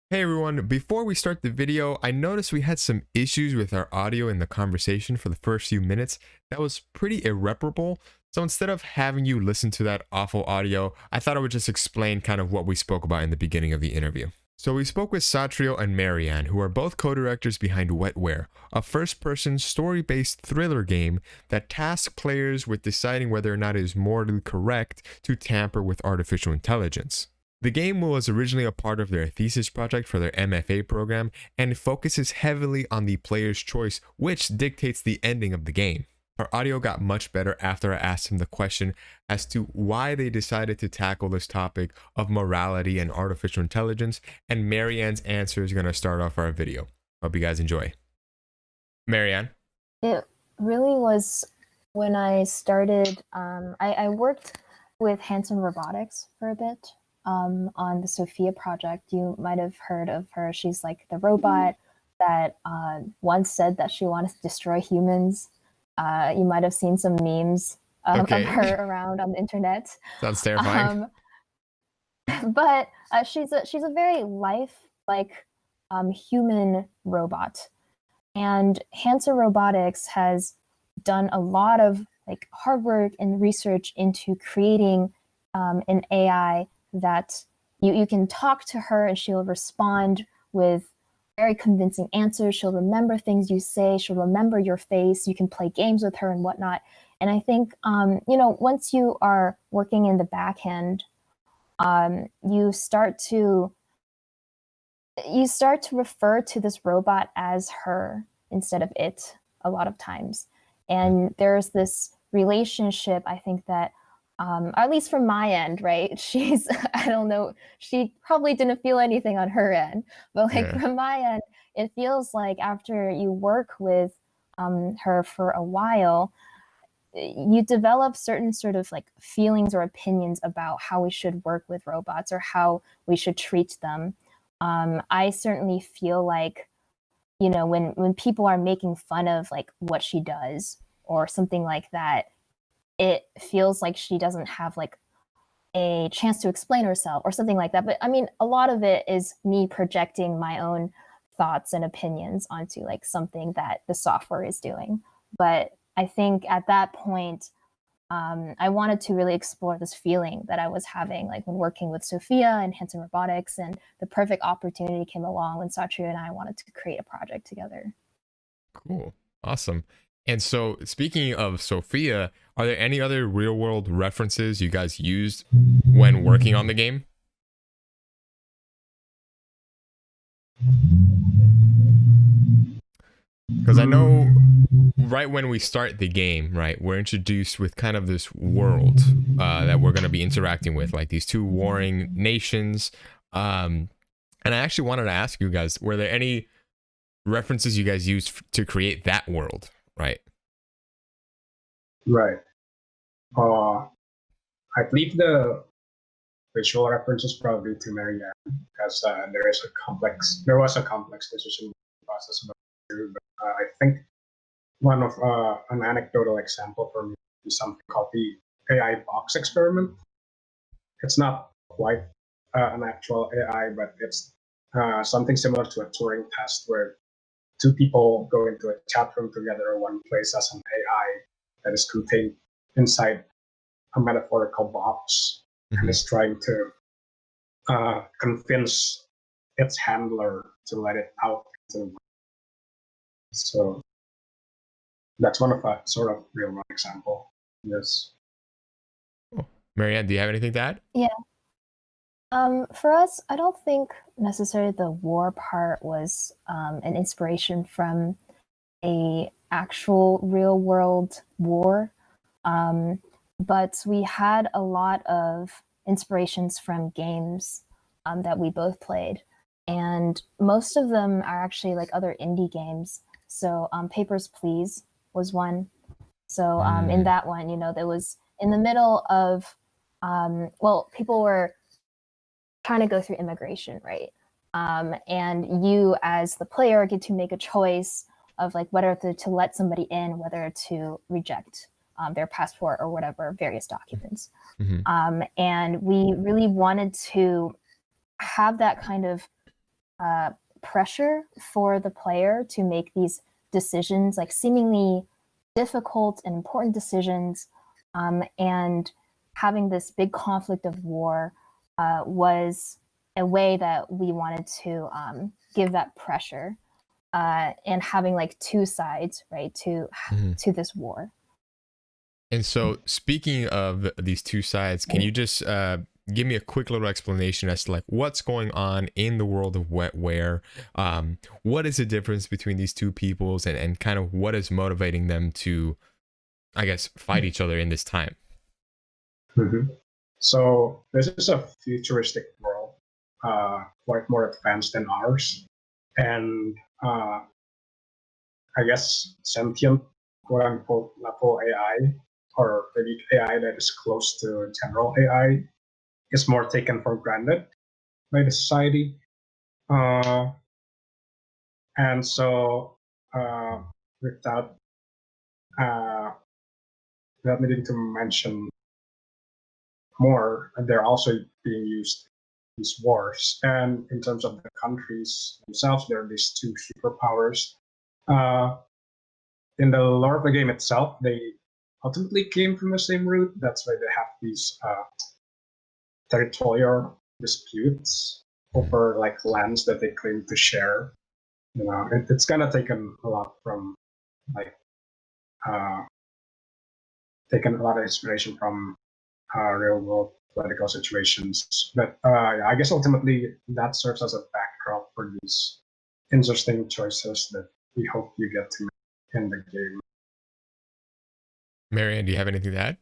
Hey everyone, before we start the video, I noticed we had some issues with our audio in the conversation for the first few minutes. That was pretty irreparable. So instead of having you listen to that awful audio, I thought I would just explain kind of what we spoke about in the beginning of the interview. So we spoke with Satrio and Marianne, who are both co-directors behind Wetware, a first-person story-based thriller game that tasks players with deciding whether or not it is morally correct to tamper with artificial intelligence. The game was originally a part of their thesis project for their MFA program and focuses heavily on the player's choice, which dictates the ending of the game. Our audio got much better after I asked him the question as to why they decided to tackle this topic of morality and artificial intelligence, and Marianne's answer is going to start off our video. Hope you guys enjoy. Marianne? It really was when I started, I worked with Hanson Robotics for a bit on the Sophia project. You might have heard of her. She's like the robot that once said that she wanted to destroy humans. You might have seen some memes of her around on the internet. Sounds terrifying. But she's a very life-like human robot. And Hansa Robotics has done a lot of like hard work and research into creating an AI that you can talk to her and she'll respond with very convincing answers. She'll remember things you say. She'll remember your face. You can play games with her and whatnot. And I think, once you are working in the back end, you start to refer to this robot as her instead of it a lot of times. And there's this relationship, I think that, at least from my end, right? I don't know, she probably didn't feel anything on her end, but from my end, it feels like after you work with her for a while, you develop certain sort of like feelings or opinions about how we should work with robots or how we should treat them. I certainly feel like, when people are making fun of like what she does or something like that, it feels like she doesn't have like a chance to explain herself or something like that. But I mean, a lot of it is me projecting my own thoughts and opinions onto like something that the software is doing. But I think at that point, I wanted to really explore this feeling that I was having, like when working with Sophia and Hanson Robotics, and the perfect opportunity came along when Satria and I wanted to create a project together. Cool. Awesome. And so, speaking of Sophia, are there any other real world references you guys used when working on the game? Because I know right when we start the game, right, we're introduced with kind of this world that we're going to be interacting with, like these two warring nations. And I actually wanted to ask you guys, were there any references you guys used to create that world, right? Right. I believe the visual reference is probably to Marianne, because there was a complex decision process about it. But I think one of an anecdotal example for me is something called the AI box experiment. It's not quite an actual AI, but it's something similar to a Turing test where two people go into a chat room together. One plays as an AI that is contained inside a metaphorical box and is trying to convince its handler to let it out into the world. So that's one of a sort of real world example. Yes. Oh. Marianne, do you have anything to add? Yeah. For us, I don't think necessarily the war part was an inspiration from a actual real world war. But we had a lot of inspirations from games that we both played. And most of them are actually like other indie games. So Papers, Please was one. So in that one, there was in the middle of, people were trying to go through immigration, right? And you as the player get to make a choice of like whether to let somebody in, whether to reject their passport or whatever, various documents. And we really wanted to have that kind of pressure for the player to make these decisions, like seemingly difficult and important decisions, and having this big conflict of war was a way that we wanted to give that pressure, and having like two sides, right, to this war. And so, speaking of these two sides, can you just give me a quick little explanation as to like what's going on in the world of Wetware? What is the difference between these two peoples, and kind of what is motivating them to, I guess, fight each other in this time? Mm-hmm. So this is a futuristic world, quite more advanced than ours, and I guess sentient, quote unquote, level AI, or maybe AI that is close to general AI, is more taken for granted by the society. And so, without uh, without needing to mention more, they're also being used these wars. And in terms of the countries themselves, there are these two superpowers. Uh, in the lore of the game itself, they ultimately came from the same root. That's why they have these territorial disputes over like lands that they claim to share. You know, it's kind of taken a lot from like taken a lot of inspiration from real world political situations. But I guess ultimately that serves as a backdrop for these interesting choices that we hope you get to make in the game. Marianne, do you have anything to add?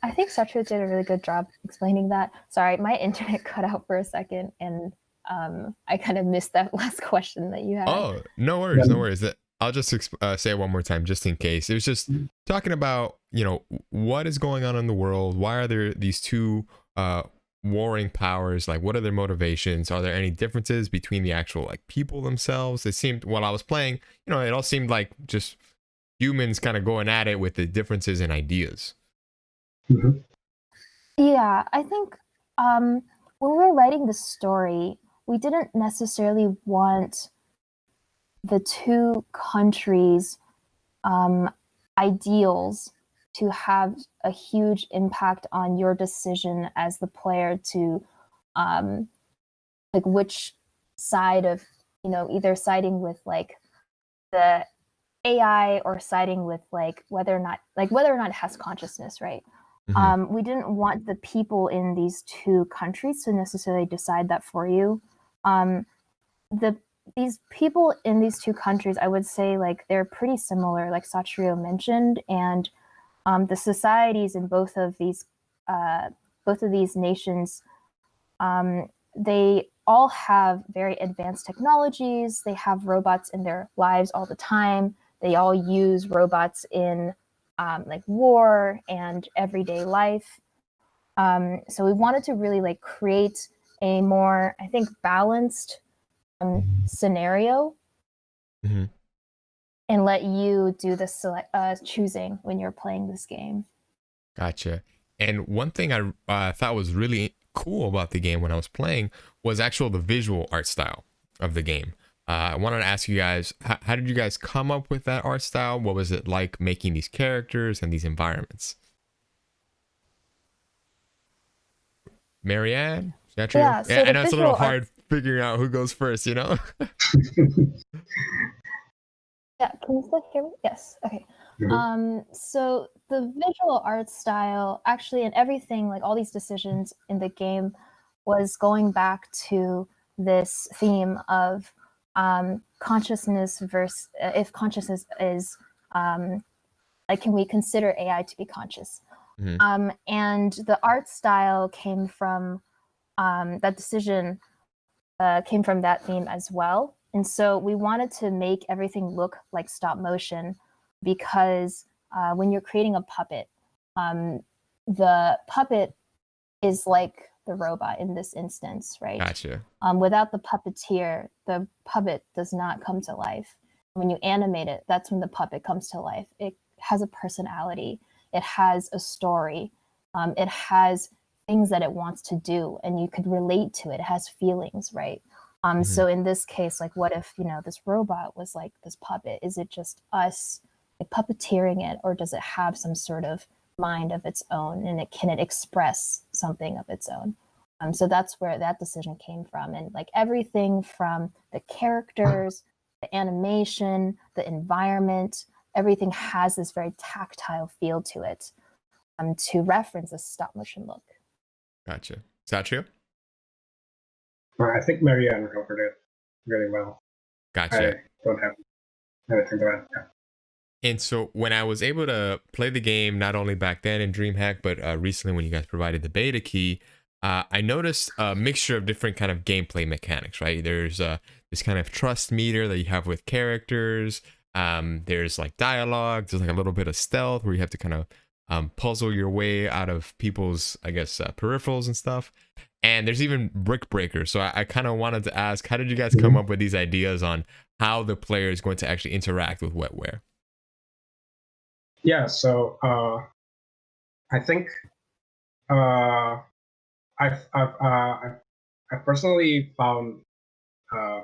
I think Satya did a really good job explaining that. Sorry, my internet cut out for a second, and I kind of missed that last question that you had. Oh, no worries, no worries. I'll just say it one more time, just in case. It was just talking about, you know, what is going on in the world. Why are there these two warring powers? Like, what are their motivations? Are there any differences between the actual like people themselves? It seemed, while I was playing, you know, it all seemed like just humans kind of going at it with the differences in ideas. Mm-hmm. Yeah, I think when we were writing the story, we didn't necessarily want the two countries' ideals to have a huge impact on your decision as the player to like which side of, you know, either siding with like the AI or siding with like whether or not it has consciousness, right? We didn't want the people in these two countries to necessarily decide that for you. These people in these two countries, I would say, like they're pretty similar, like Sachiro mentioned, and the societies in both of these nations, they all have very advanced technologies. They have robots in their lives all the time. They all use robots in like war and everyday life. So we wanted to really like create a more, I think, balanced scenario, and let you do the choosing when you're playing this game. Gotcha. And one thing I thought was really cool about the game when I was playing was the visual art style of the game. I wanted to ask you guys, how did you guys come up with that art style? What was it like making these characters and these environments? Marianne? Is that true? Yeah, so I the know it's a little visual art. hard figuring out who goes first, you know? Yeah, can you still hear me? Yes. Okay. So the visual art style, actually, and everything, like all these decisions in the game, was going back to this theme of consciousness versus if consciousness is like, can we consider AI to be conscious? And the art style came from that decision came from that theme as well. And so we wanted to make everything look like stop motion because when you're creating a puppet, the puppet is like the robot in this instance, right? Gotcha. Without the puppeteer, the puppet does not come to life. When you animate it, that's when the puppet comes to life. It has a personality. It has a story. It has things that it wants to do, and you could relate to it. It has feelings, right? Mhm. So in this case, like, what if, this robot was like this puppet? Is it just us like puppeteering it, or does it have some sort of mind of its own, and can it express something of its own? So that's where that decision came from, and like everything from the characters, the animation, the environment, everything has this very tactile feel to it, to reference a stop motion look. Gotcha. Is that true? I think Marianne covered it really well. Gotcha. I don't have anything to add. Yeah. And so when I was able to play the game, not only back then in DreamHack, but recently when you guys provided the beta key, I noticed a mixture of different kind of gameplay mechanics, right? There's this kind of trust meter that you have with characters. There's like dialogue. There's like a little bit of stealth where you have to kind of puzzle your way out of people's, I guess, peripherals and stuff. And there's even brick breakers. So I kind of wanted to ask, how did you guys come up with these ideas on how the player is going to actually interact with Wetware? Yeah, so I think uh, I personally found uh,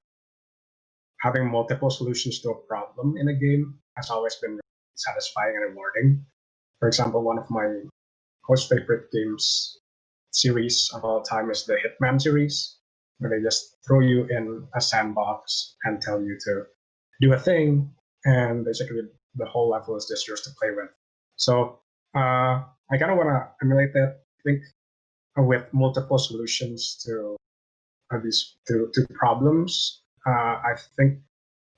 having multiple solutions to a problem in a game has always been satisfying and rewarding. For example, one of my most favorite games series of all time is the Hitman series, where they just throw you in a sandbox and tell you to do a thing, and basically the whole level is just yours to play with. So I kind of want to emulate that. I think with multiple solutions to these to problems, I think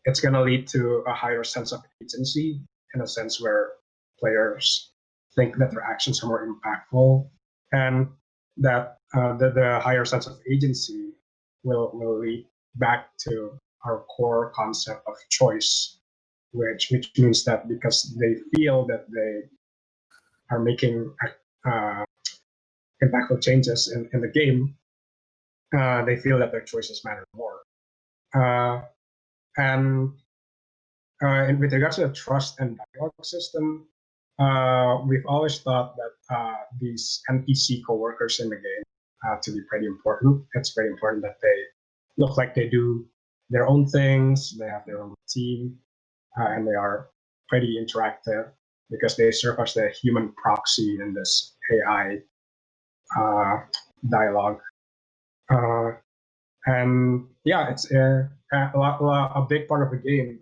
it's going to lead to a higher sense of agency, in a sense where players think that their actions are more impactful, and that the higher sense of agency will lead back to our core concept of choice, which means that because they feel that they are making uh, impactful changes in the game, they feel that their choices matter more. Uh, and and with regards to the trust and dialogue system, we've always thought that these NPC coworkers in the game to be pretty important. It's very important that they look like they do their own things, they have their own routine, and they are pretty interactive because they serve as the human proxy in this AI dialogue. And yeah, it's a big part of the game.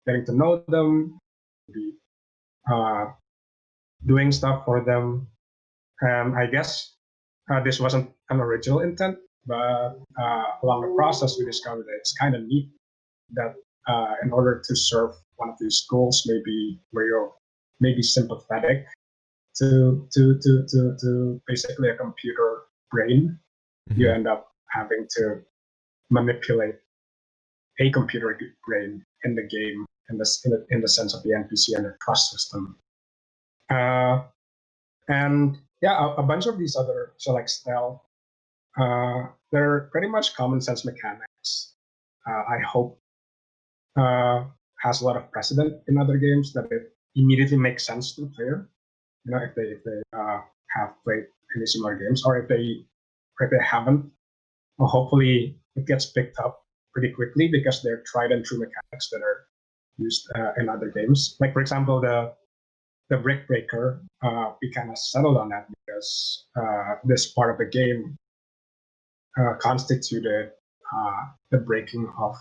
Getting to know them, be doing stuff for them. And I guess this wasn't an original intent, but along the process, we discovered that it's kind of neat that in order to serve one of these goals, maybe where you're maybe sympathetic to basically a computer brain, you end up having to manipulate a computer brain in the game in the sense of the NPC and the trust system. And yeah, a bunch of these other, so like stealth, they're pretty much common sense mechanics. I hope has a lot of precedent in other games that it immediately makes sense to the player. You know, if they have played any similar games, or if they haven't, well, hopefully it gets picked up pretty quickly because they're tried and true mechanics that are used in other games. Like for example, the brick breaker, we kind of settled on that because this part of the game constituted the breaking of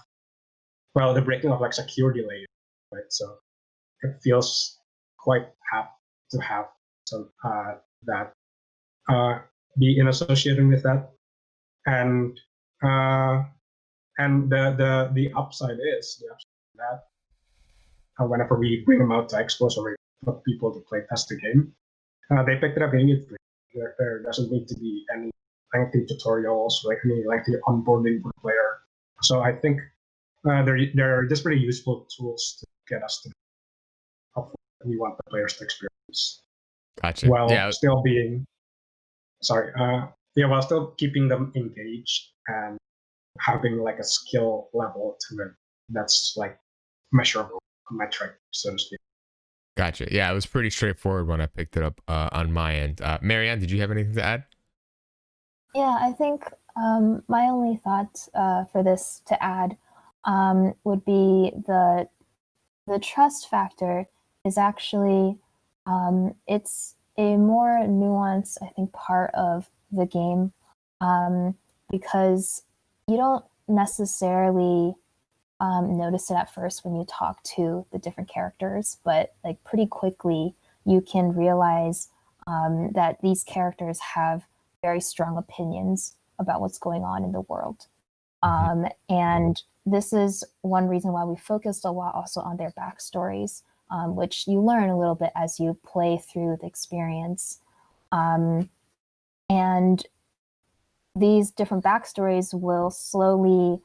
like security layers, right? So it feels quite apt to have some that be in associated with that, and the upside is that whenever we bring them out to expos or put people to play test the game, they picked it up immediately. There doesn't need to be any lengthy tutorials, like any lengthy onboarding for the player. So I think they're just pretty useful tools to get us to what we want the players to experience, Gotcha. while Yeah. still being while still keeping them engaged and having like a skill level to it that's like measurable, a metric, so to speak. Gotcha. Yeah, it was pretty straightforward when I picked it up on my end. Marianne, did you have anything to add? Yeah, I think my only thought for this to add would be the trust factor is actually it's a more nuanced, I think, part of the game because you don't necessarily notice it at first when you talk to the different characters, but like pretty quickly you can realize that these characters have very strong opinions about what's going on in the world. And this is one reason why we focused a lot also on their backstories, which you learn a little bit as you play through the experience. And these different backstories will slowly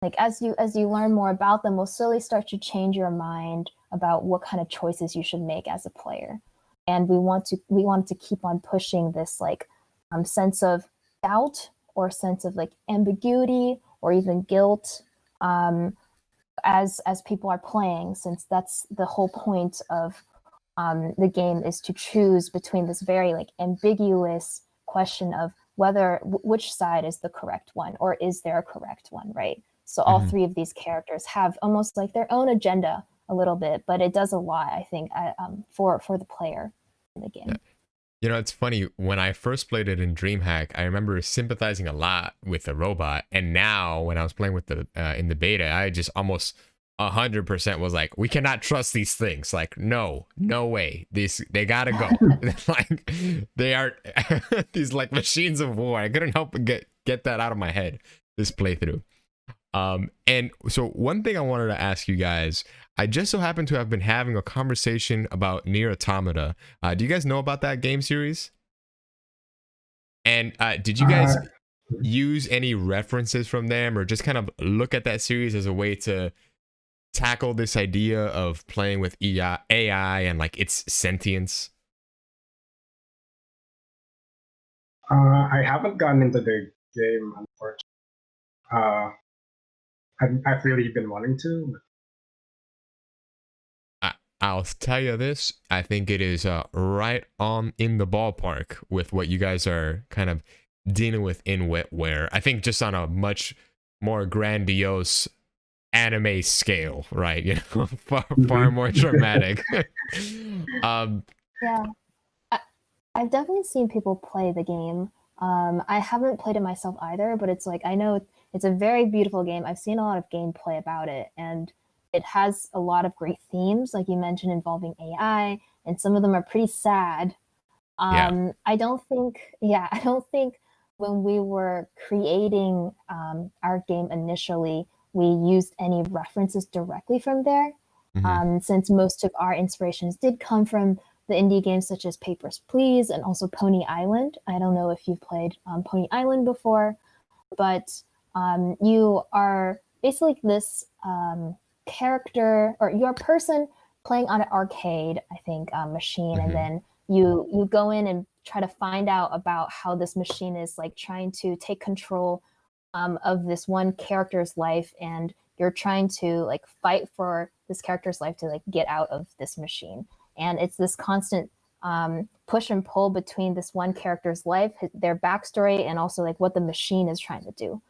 like as you learn more about them will slowly start to change your mind about what kind of choices you should make as a player. And we want to keep on pushing this like sense of doubt or sense of like ambiguity or even guilt as people are playing, since that's the whole point of the game, is to choose between this very like ambiguous question of whether which side is the correct one, or is there a correct one, right? So all three of these characters have almost like their own agenda a little bit, but it does a lot, I think, for the player in the game. Yeah. You know, it's funny, when I first played it in DreamHack, I remember sympathizing a lot with the robot, and now when I was playing with the in the beta, I just almost 100% was like, we cannot trust these things. Like, no way. They gotta go. Like, they are these like machines of war. I couldn't help but get that out of my head this playthrough. And so one thing I wanted to ask you guys, I just so happen to have been having a conversation about Nier Automata. Do you guys know about that game series? And did you guys use any references from them, or just kind of look at that series as a way to tackle this idea of playing with AI and like its sentience? I haven't gotten into the game, unfortunately. I've really been wanting to. I'll tell you this, I think it is right on in the ballpark with what you guys are kind of dealing with in Wetware. I think just on a much more grandiose anime scale, right? You know, far more dramatic. Yeah, I've definitely seen people play the game. I haven't played it myself either, but it's like, I know it's a very beautiful game. I've seen a lot of gameplay about it, and it has a lot of great themes, like you mentioned, involving AI, and some of them are pretty sad. Yeah. I don't think when we were creating our game initially, we used any references directly from there, since most of our inspirations did come from the indie games such as Papers, Please, and also Pony Island. I don't know if you've played Pony Island before, but you are basically this character, or you're a person playing on an arcade, I think, machine, and then you go in and try to find out about how this machine is like trying to take control of this one character's life, and you're trying to like fight for this character's life to like get out of this machine. And it's this constant push and pull between this one character's life, their backstory, and also like what the machine is trying to do.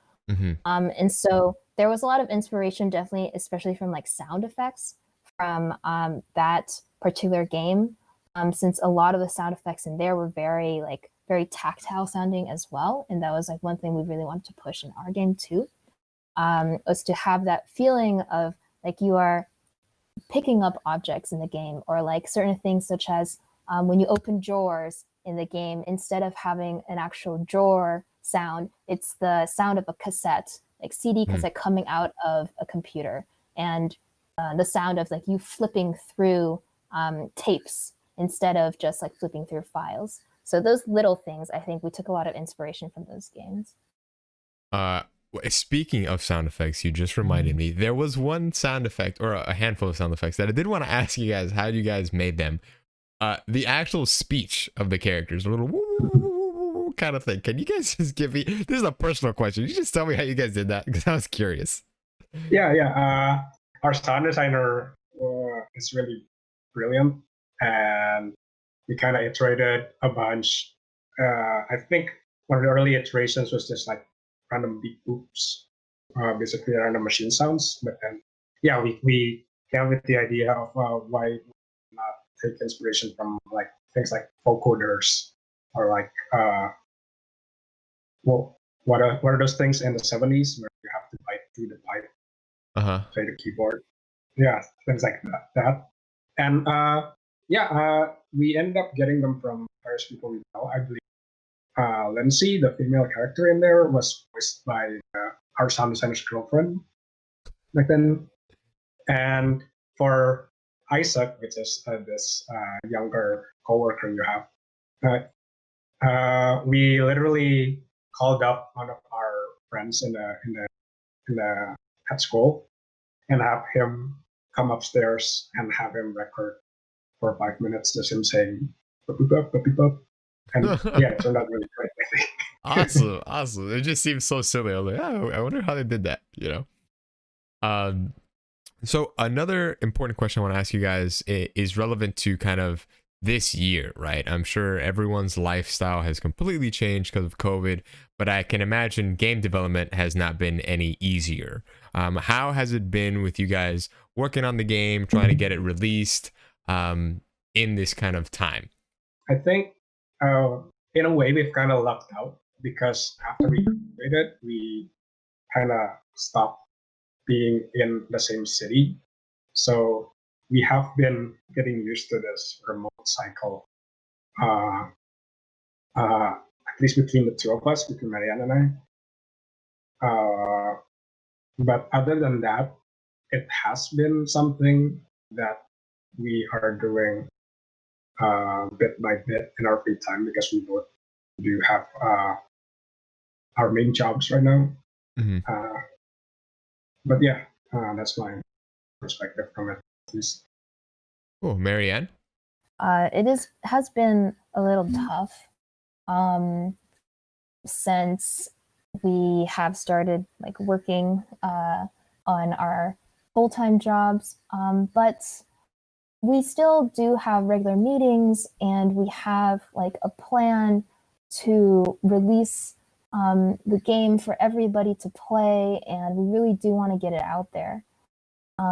And so there was a lot of inspiration, definitely, especially from like sound effects from that particular game, since a lot of the sound effects in there were very tactile sounding as well. And that was like one thing we really wanted to push in our game too, was to have that feeling of like you are picking up objects in the game, or like certain things such as when you open drawers in the game, instead of having an actual drawer sound, it's the sound of a cassette, like CD cassette coming out of a computer, and the sound of like you flipping through tapes instead of just like flipping through files. So those little things, I think we took a lot of inspiration from those games. Speaking of sound effects, you just reminded me, there was one sound effect, or a handful of sound effects, that I did want to ask you guys how you guys made them. The actual speech of the characters, a little woo, woo, woo, woo, woo kind of thing. Can you guys just give me, this is a personal question, you just tell me how you guys did that, because I was curious. Yeah. Our sound designer is really brilliant, and we kind of iterated a bunch. I think one of the early iterations was just like random beep boops, basically random machine sounds. But then, yeah, we came with the idea of why not take inspiration from like things like vocoders or like well, what are those things in the 70s where you have to bite through the pipe, play the keyboard? Yeah, things like that. And we ended up getting them from various people we know. I believe Lindsay, the female character in there, was voiced by our sound designer's girlfriend back then. And for Isaac, which is this younger coworker you have, we literally called up one of our friends in the at school and have him come upstairs and have him record for 5 minutes, just him saying "Puppy pup, puppy pup," and yeah, it turned out really great, I think. Awesome. It just seems so silly. I was like, oh, I wonder how they did that, you know? So another important question I want to ask you guys is relevant to kind of this year, right? I'm sure everyone's lifestyle has completely changed because of COVID, but I can imagine game development has not been any easier. How has it been with you guys working on the game, trying to get it released in this kind of time? I think in a way we've kind of lucked out because after we graduated, we kind of stopped being in the same city. So we have been getting used to this remote cycle, at least between the two of us, between Marianne and I. But other than that, it has been something that we are doing bit by bit in our free time because we both do have our main jobs right now. Mm-hmm. But yeah, that's my perspective from it, at least. Oh, Marianne? Has been a little tough since we have started like working on our full-time jobs, but we still do have regular meetings and we have like a plan to release the game for everybody to play, and we really do want to get it out there.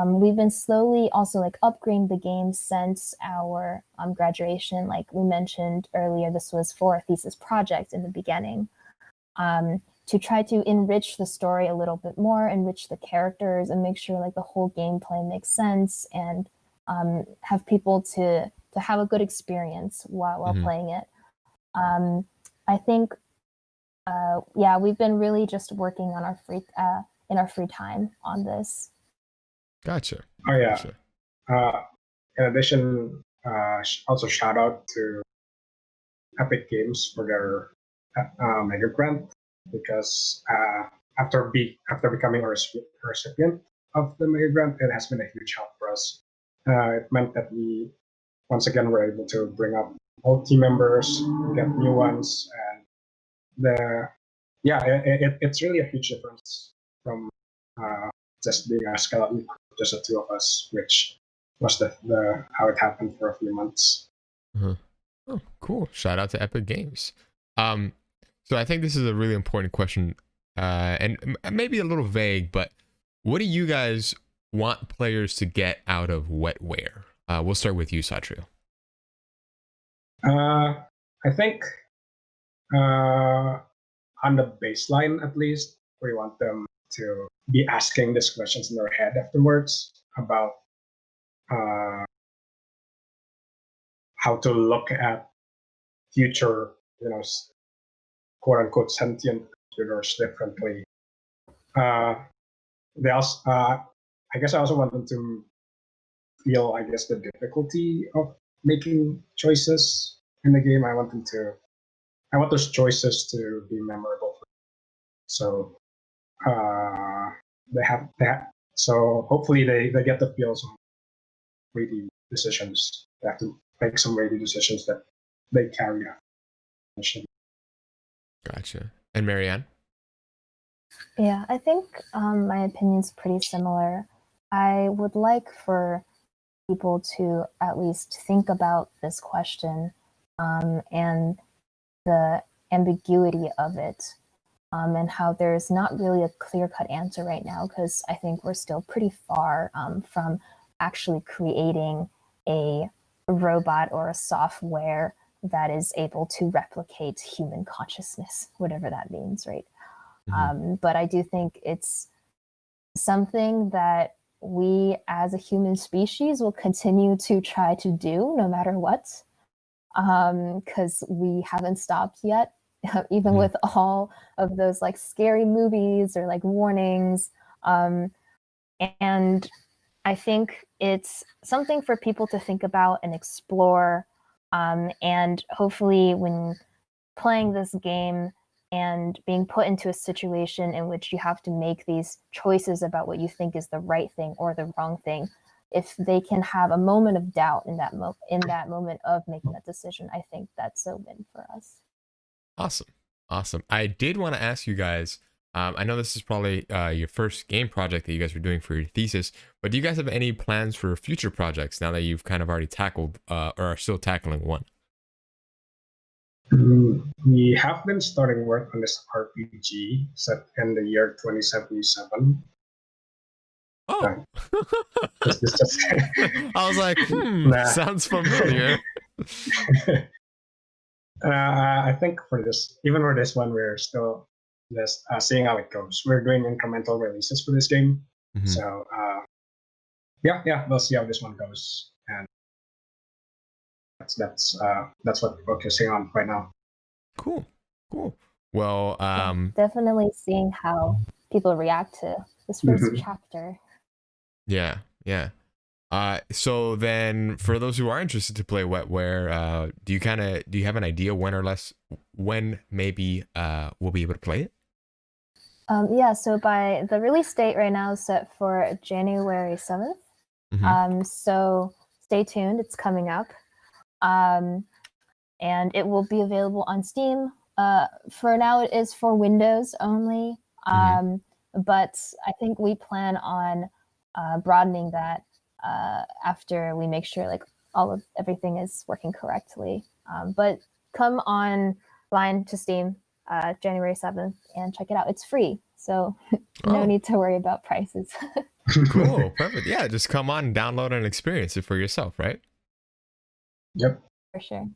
We've been slowly also like upgrading the game since our graduation. Like we mentioned earlier, this was for a thesis project in the beginning, to try to enrich the story a little bit more, enrich the characters, and make sure like the whole gameplay makes sense, and have people to have a good experience while playing it. I think we've been really just working on our in our free time on this. Gotcha. Oh yeah. Gotcha. In addition, also shout out to Epic Games for their mega grant, because after becoming a recipient of the mega grant, it has been a huge help for us. It meant that we once again were able to bring up old team members, get new ones, and it's really a huge difference from just being a skeleton crew, just the two of us, which was the how it happened for a few months. Uh-huh. Oh, cool. Shout out to Epic Games. So I think this is a really important question, and maybe a little vague, but what do you guys want players to get out of Wetware? We'll start with you, Satrio. I think on the baseline, at least, we want them to be asking these questions in their head afterwards about how to look at future, quote unquote sentient computers differently. They also, I guess, I also want them to feel, the difficulty of making choices in the game. I want those choices to be memorable. So they have that. So hopefully they get to feel some weighty decisions. They have to make some weighty decisions that they carry out. Gotcha. And Marianne? Yeah, I think my opinion's pretty similar. I would like for people to at least think about this question and the ambiguity of it, and how there's not really a clear-cut answer right now, because I think we're still pretty far from actually creating a robot or a software that is able to replicate human consciousness, whatever that means, right? But I do think it's something that we as a human species will continue to try to do no matter what, because we haven't stopped yet, even with all of those like scary movies or like warnings. And I think it's something for people to think about and explore. And hopefully, when playing this game and being put into a situation in which you have to make these choices about what you think is the right thing or the wrong thing, if they can have a moment of doubt in that moment of making that decision, I think that's a win for us. Awesome. I did want to ask you guys, I know this is probably your first game project that you guys were doing for your thesis, but do you guys have any plans for future projects now that you've kind of already tackled or are still tackling one? We have been starting work on this RPG set in the year 2077. Oh, This just I was like, sounds familiar. I think for this, even for this one, we're still just seeing how it goes. We're doing incremental releases for this game, so yeah, we'll see how this one goes, and that's what we're focusing on right now. Cool. Well, definitely seeing how people react to this first chapter. Yeah. So then, for those who are interested to play Wetware, do you have an idea when maybe we'll be able to play it? Yeah, so by the release date right now is set for January 7th. So stay tuned, it's coming up. And it will be available on Steam. For now, it is for Windows only. But I think we plan on broadening that after we make sure like everything is working correctly. But come online to Steam January 7th and check it out. It's free, so no need to worry about prices. Cool, perfect. Yeah, just come on, download and experience it for yourself, right? Yep. For sure.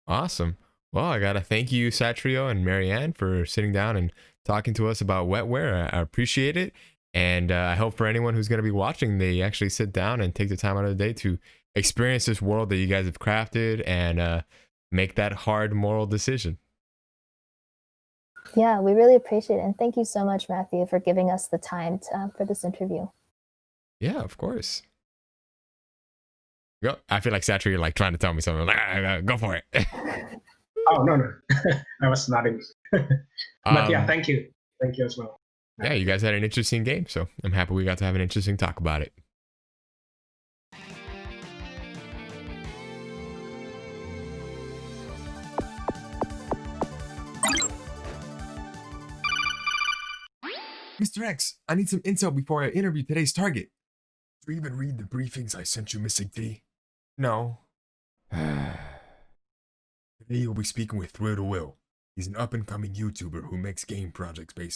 Awesome. Well, I gotta thank you, Satrio and Marianne, for sitting down and talking to us about Wetware. I appreciate it. And I hope for anyone who's going to be watching, they actually sit down and take the time out of the day to experience this world that you guys have crafted and make that hard moral decision. Yeah, we really appreciate it. And thank you so much, Matthew, for giving us the time for this interview. Yeah, of course. Go. I feel like Satrio, you're like trying to tell me something. Like, go for it. Oh, no. I was nodding. But yeah, thank you. Thank you as well. Yeah, you guys had an interesting game, so I'm happy we got to have an interesting talk about it. Mr. X, I need some intel before I interview today's target. Did you even read the briefings I sent you, Missing D? No. Today you'll be speaking with Thrill to Will. He's an up-and-coming YouTuber who makes game projects based